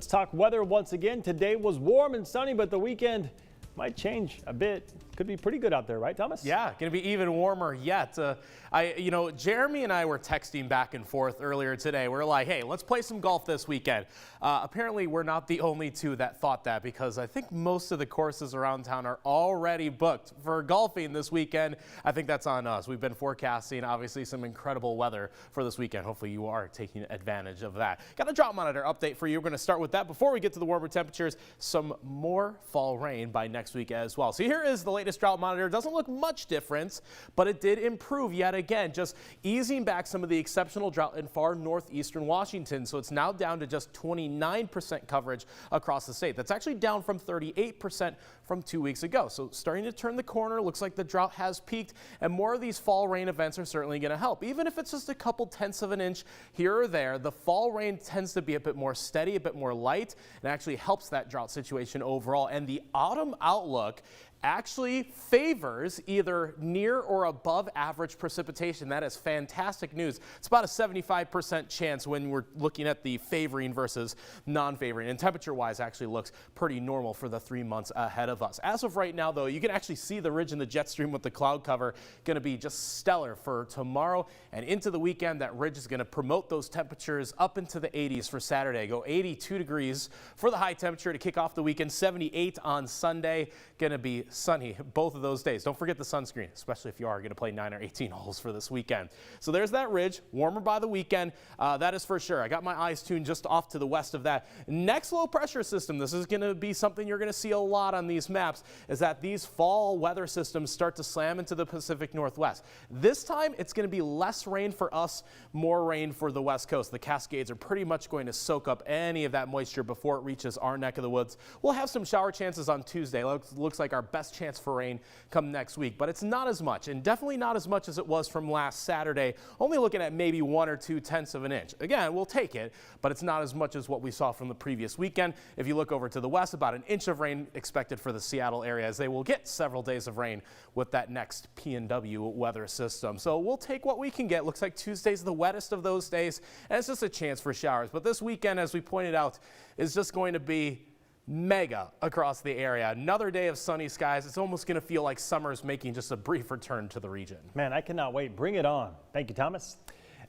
Let's talk weather once again. Today was warm and sunny, but the weekend might change a bit. Could be pretty good out there, right, Thomas? Yeah, going to be even warmer yet. Jeremy and I were texting back and forth earlier today. We're like, hey, let's play some golf this weekend. Apparently, we're not the only two that thought that, because I think most of the courses around town are already booked for golfing this weekend. I think that's on us. We've been forecasting, obviously, some incredible weather for this weekend. Hopefully, you are taking advantage of that. Got a drought monitor update for you. We're going to start with that. Before we get to the warmer temperatures, some more fall rain by next week as well. So here is the latest drought monitor. It doesn't look much difference, but it did improve yet again, just easing back some of the exceptional drought in far northeastern Washington. So it's now down to just 29% coverage across the state. That's actually down from 38% from 2 weeks ago. So starting to turn the corner. Looks like the drought has peaked, and more of these fall rain events are certainly going to help. Even if it's just a couple tenths of an inch here or there, the fall rain tends to be a bit more steady, a bit more light, and actually helps that drought situation overall. And the autumn outlook actually favors either near or above average precipitation. That is fantastic news. It's about a 75% chance when we're looking at the favoring versus non-favoring, and temperature-wise actually looks pretty normal for the 3 months ahead of us. As of right now, though, you can actually see the ridge in the jet stream with the cloud cover going to be just stellar for tomorrow and into the weekend. That ridge is going to promote those temperatures up into the 80s for Saturday. Go 82 degrees for the high temperature to kick off the weekend. 78 on Sunday. Going to be sunny both of those days. Don't forget the sunscreen, especially if you are going to play 9 or 18 holes for this weekend. So there's that ridge, warmer by the weekend. That is for sure. I got my eyes tuned just off to the west of that. Next low pressure system, this is going to be something you're going to see a lot on these maps, is that these fall weather systems start to slam into the Pacific Northwest. This time it's going to be less rain for us, more rain for the west coast. The Cascades are pretty much going to soak up any of that moisture before it reaches our neck of the woods. We'll have some shower chances on Tuesday. Looks like our best chance for rain come next week, but it's not as much, and definitely not as much as it was from last Saturday. Only looking at maybe 1 or 2 tenths of an inch. Again, we'll take it, but it's not as much as what we saw from the previous weekend. If you look over to the west, about 1 inch of rain expected for the Seattle area, as they will get several days of rain with that next P&W weather system. So we'll take what we can get. Looks like Tuesday's the wettest of those days, and it's just a chance for showers. But this weekend, as we pointed out, is just going to be mega across the area. Another day of sunny skies. It's almost going to feel like summer's making just a brief return to the region. Man, I cannot wait. Bring it on. Thank you, Thomas.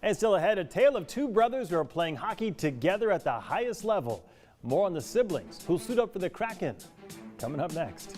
And still ahead, a tale of 2 brothers who are playing hockey together at the highest level. More on the siblings who suit up for the Kraken. Coming up next.